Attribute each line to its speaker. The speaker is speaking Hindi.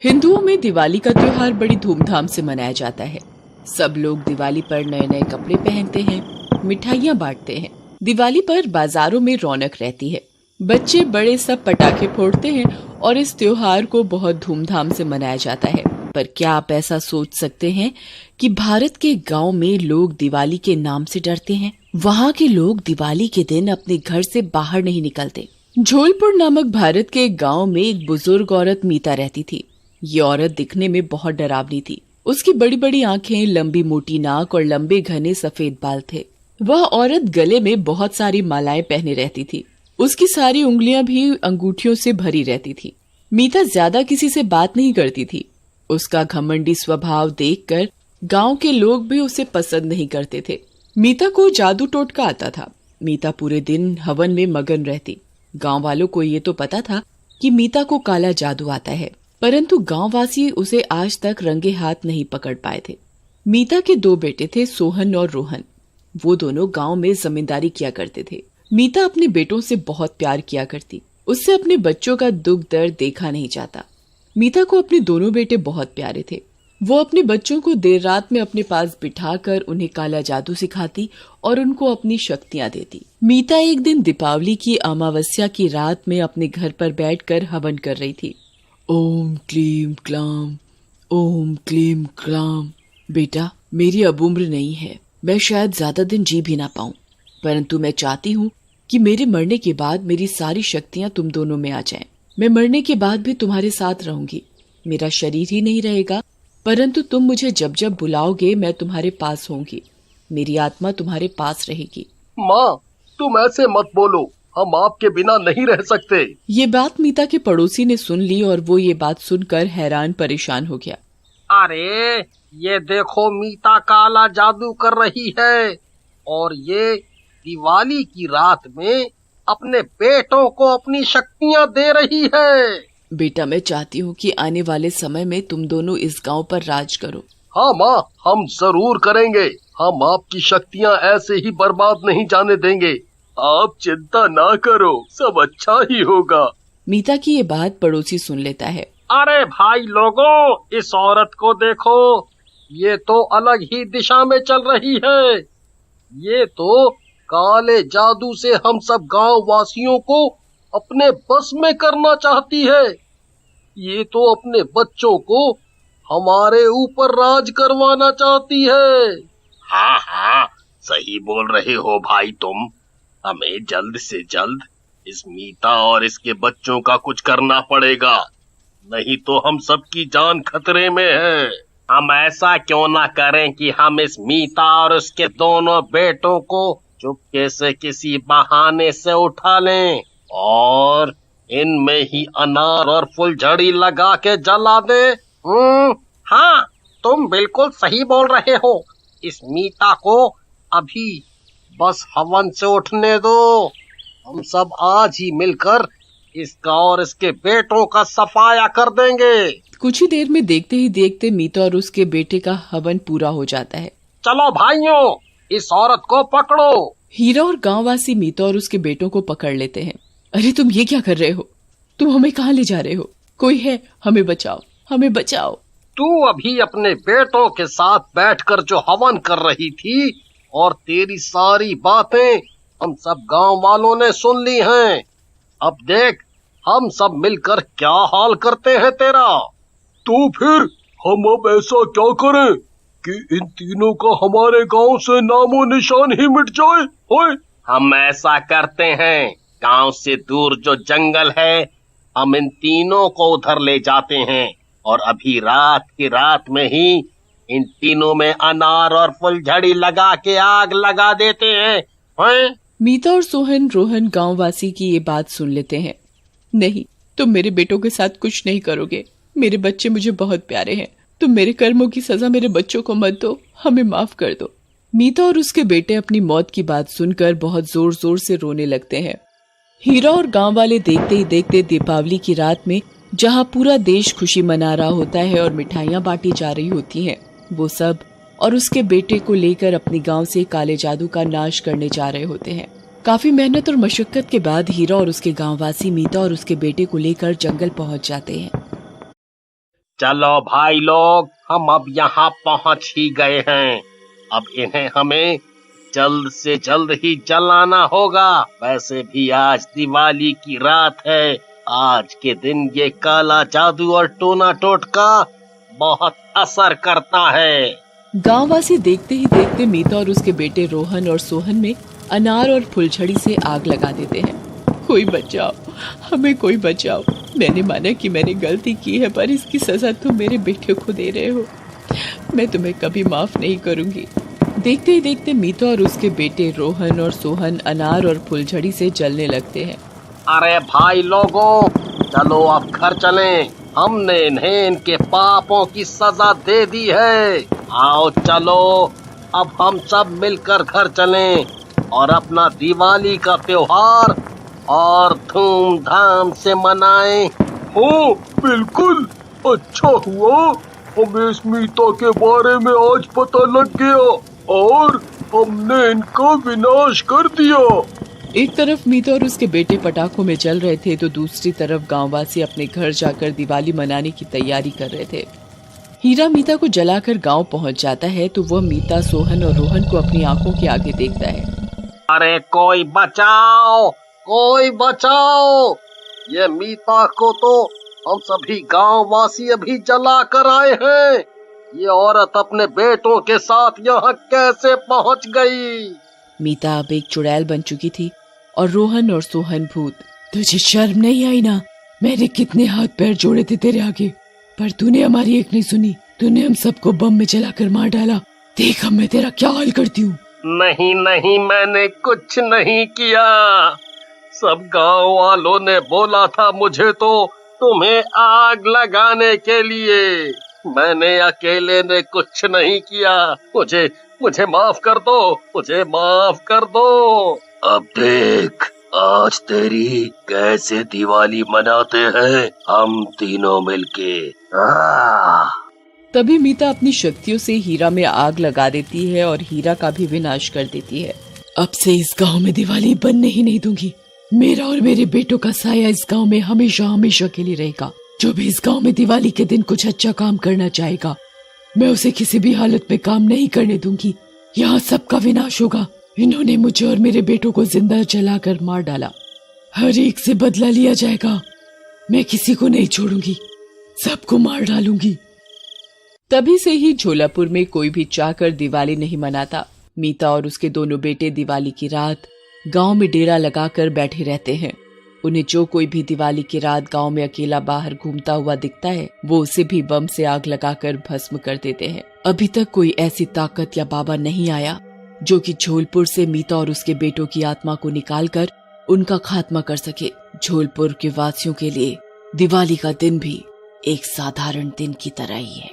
Speaker 1: हिंदुओं में दिवाली का त्योहार बड़ी धूमधाम से मनाया जाता है। सब लोग दिवाली पर नए नए कपड़े पहनते हैं, मिठाइयाँ बांटते हैं। दिवाली पर बाजारों में रौनक रहती है। बच्चे बड़े सब पटाखे फोड़ते हैं और इस त्योहार को बहुत धूमधाम से मनाया जाता है। पर क्या आप ऐसा सोच सकते हैं कि भारत के गांव में लोग दिवाली के नाम से डरते हैं? वहाँ के लोग दिवाली के दिन अपने घर से बाहर नहीं निकलते। झोलपुर नामक भारत के एक गांव में एक बुजुर्ग औरत मीता रहती थी। ये औरत दिखने में बहुत डरावनी थी। उसकी बड़ी बड़ी आंखें, लंबी मोटी नाक और लंबे घने सफेद बाल थे। वह औरत गले में बहुत सारी मालाएं पहने रहती थी। उसकी सारी उंगलियां भी अंगूठियों से भरी रहती थी। मीता ज्यादा किसी से बात नहीं करती थी। उसका घमंडी स्वभाव देखकर गांव के लोग भी उसे पसंद नहीं करते थे। मीता को जादू टोटका आता था। मीता पूरे दिन हवन में मगन रहती। गांव वालों को ये तो पता था कि मीता को काला जादू आता है, परंतु गांववासी उसे आज तक रंगे हाथ नहीं पकड़ पाए थे। मीता के दो बेटे थे, सोहन और रोहन। वो दोनों गांव में जमींदारी किया करते थे। मीता अपने बेटों से बहुत प्यार किया करती। उससे अपने बच्चों का दुख दर्द देखा नहीं जाता। मीता को अपने दोनों बेटे बहुत प्यारे थे। वो अपने बच्चों को देर रात में अपने पास बिठाकर उन्हें काला जादू सिखाती और उनको अपनी शक्तियां देती। मीता एक दिन दीपावली की अमावस्या की रात में अपने घर पर बैठकर हवन कर रही थी। ओम क्लीम क्लाम, ओम क्लीम क्लाम। बेटा, मेरी अब उम्र नहीं है। मैं शायद ज्यादा दिन जी भी ना पाऊं, परंतु मैं चाहती हूँ कि मेरे मरने के बाद मेरी सारी शक्तियां तुम दोनों में आ जाएं। मैं मरने के बाद भी तुम्हारे साथ रहूंगी। मेरा शरीर ही नहीं रहेगा, परंतु तुम मुझे जब जब बुलाओगे मैं तुम्हारे पास होंगी। मेरी आत्मा तुम्हारे पास रहेगी।
Speaker 2: माँ, तुम ऐसे मत बोलो। हम आपके बिना नहीं रह सकते।
Speaker 1: ये बात मीता के पड़ोसी ने सुन ली और वो ये बात सुनकर हैरान परेशान हो गया।
Speaker 2: अरे, ये देखो, मीता काला जादू कर रही है और ये दिवाली की रात में अपने बेटों को अपनी शक्तियाँ दे रही है।
Speaker 1: बेटा, मैं चाहती हूँ कि आने वाले समय में तुम दोनों इस गांव पर राज करो।
Speaker 2: हाँ माँ, हम जरूर करेंगे। हम आपकी शक्तियाँ ऐसे ही बर्बाद नहीं जाने देंगे। आप चिंता ना करो, सब अच्छा ही होगा।
Speaker 1: मीता की ये बात पड़ोसी सुन लेता है।
Speaker 2: अरे भाई लोगों, इस औरत को देखो, ये तो अलग ही दिशा में चल रही है। ये तो काले जादू से हम सब गांव वासियों को अपने बस में करना चाहती है। ये तो अपने बच्चों को हमारे ऊपर राज करवाना चाहती है। हाँ हाँ, सही बोल रहे हो भाई तुम। हमें जल्द से जल्द इस मीता और इसके बच्चों का कुछ करना पड़ेगा, नहीं तो हम सबकी जान खतरे में है। हम ऐसा क्यों ना करें कि हम इस मीता और उसके दोनों बेटों को चुपके से किसी बहाने से उठा लें और इनमें ही अनार और फुलझड़ी लगा के जला दें। हाँ, तुम बिल्कुल सही बोल रहे हो। इस मीता को अभी बस हवन से उठने दो। हम सब आज ही मिलकर इसका और इसके बेटों का सफाया कर देंगे।
Speaker 1: कुछ ही देर में देखते ही देखते मीता और उसके बेटे का हवन पूरा हो जाता है।
Speaker 2: चलो भाइयों, इस औरत को पकड़ो।
Speaker 1: हीरा और गांववासी मीता और उसके बेटों को पकड़ लेते हैं। अरे तुम ये क्या कर रहे हो? तुम हमें कहाँ ले जा रहे हो? कोई है, हमें बचाओ, हमें बचाओ।
Speaker 2: तू अभी अपने बेटों के साथ बैठकर जो हवन कर रही थी और तेरी सारी बातें हम सब गांव वालों ने सुन ली हैं। अब देख, हम सब मिलकर क्या हाल करते हैं तेरा। तो फिर हम अब ऐसा क्या करें कि इन तीनों का हमारे गांव से नामो निशान ही मिट जाए? होए? हम ऐसा करते हैं, गांव से दूर जो जंगल है, हम इन तीनों को उधर ले जाते हैं और अभी रात की रात में ही इन तीनों में अनार और फुलझड़ी लगा के आग लगा देते हैं। हैं?
Speaker 1: मीता और सोहन, रोहन गांववासी की ये बात सुन लेते हैं। नहीं, तुम मेरे बेटों के साथ कुछ नहीं करोगे। मेरे बच्चे मुझे बहुत प्यारे हैं। तुम मेरे कर्मों की सजा मेरे बच्चों को मत दो, हमें माफ कर दो। मीता और उसके बेटे अपनी मौत की बात सुनकर बहुत जोर जोर से रोने लगते हैं। हीरा और गांव वाले देखते ही देखते दीपावली की रात में, जहां पूरा देश खुशी मना रहा होता है और मिठाइयां बांटी जा रही होती हैं, वो सब और उसके बेटे को लेकर अपने गांव से काले जादू का नाश करने जा रहे होते हैं। काफी मेहनत और मशक्कत के बाद हीरा और उसके गांववासी मीता और उसके बेटे को लेकर जंगल पहुंच जाते हैं।
Speaker 2: चलो भाई लोग, हम अब यहाँ पहुँच ही गए हैं। अब इन्हें हमें जल्द से जल्द ही जलाना होगा। वैसे भी आज दिवाली की रात है। आज के दिन ये काला जादू और टोना टोटका बहुत असर करता है।
Speaker 1: गांववासी देखते ही देखते मीता और उसके बेटे रोहन और सोहन में अनार और फुलझड़ी से आग लगा देते हैं। कोई बचाओ, हमें कोई बचाओ। मैंने माना कि मैंने गलती की है, पर इसकी सजा तुम मेरे बेटे को दे रहे हो। मैं तुम्हें कभी माफ नहीं करूंगी। देखते ही देखते मीता और उसके बेटे रोहन और सोहन अनार और फुलझड़ी से जलने लगते हैं।
Speaker 2: अरे भाई लोगों, चलो अब घर चलें। हमने इन्हें इनके पापों की सजा दे दी है। आओ चलो, अब हम सब मिलकर घर चलें और अपना दिवाली का त्योहार और धूमधाम से मनाएं।
Speaker 3: हाँ बिल्कुल, अच्छा हुआ हमें इस मीता के बारे में आज पता लग गया और हमने इनका विनाश कर दिया।
Speaker 1: एक तरफ मीता और उसके बेटे पटाखों में जल रहे थे तो दूसरी तरफ गांववासी अपने घर जाकर दिवाली मनाने की तैयारी कर रहे थे। हीरा मीता को जलाकर गांव पहुंच जाता है तो वह मीता, सोहन और रोहन को अपनी आंखों के आगे देखता है।
Speaker 2: अरे कोई बचाओ, कोई बचाओ! ये मीता को तो हम सभी गांव वासी अभी जला कर आए हैं। ये औरत अपने बेटों के साथ यहाँ कैसे पहुँच गई?
Speaker 1: मीता अब एक चुड़ैल बन चुकी थी और रोहन और सोहन भूत। तुझे शर्म नहीं आई ना? मैंने कितने हाथ पैर जोड़े थे तेरे आगे, पर तूने हमारी एक नहीं सुनी। तूने हम सबको बम में जलाकर मार डाला। देख अब मैं तेरा क्या हाल करती हूँ।
Speaker 2: नहीं नहीं, मैंने कुछ नहीं किया। सब गांव वालों ने बोला था मुझे तो तुम्हें आग लगाने के लिए। मैंने अकेले ने कुछ नहीं किया। मुझे माफ कर दो, मुझे माफ कर दो।
Speaker 3: अब देख आज तेरी कैसे दिवाली मनाते हैं हम तीनों मिलके।
Speaker 1: तभी मीता अपनी शक्तियों से हीरा में आग लगा देती है और हीरा का भी विनाश कर देती है। अब से इस गांव में दिवाली बनने ही नहीं दूंगी। मेरा और मेरे बेटों का साया इस गांव में हमेशा हमेशा के लिए रहेगा। जो भी इस गांव में दिवाली के दिन कुछ अच्छा काम करना चाहेगा, मैं उसे किसी भी हालत में काम नहीं करने दूंगी। यहाँ सबका विनाश होगा। इन्होंने मुझे और मेरे बेटों को जिंदा जलाकर मार डाला। हर एक से बदला लिया जाएगा। मैं किसी को नहीं छोड़ूंगी, सबको मार डालूंगी। तभी से ही झोलापुर में कोई भी चाहकर दिवाली नहीं मनाता। मीता और उसके दोनों बेटे दिवाली की रात गांव में डेरा लगाकर बैठे रहते हैं। उन्हें जो कोई भी दिवाली की रात गांव में अकेला बाहर घूमता हुआ दिखता है, वो उसे भी बम से आग लगाकर भस्म कर देते हैं। अभी तक कोई ऐसी ताकत या बाबा नहीं आया जो कि झोलपुर से मीता और उसके बेटों की आत्मा को निकालकर उनका खात्मा कर सके। झोलपुर के वासियों के लिए दिवाली का दिन भी एक साधारण दिन की तरह ही है।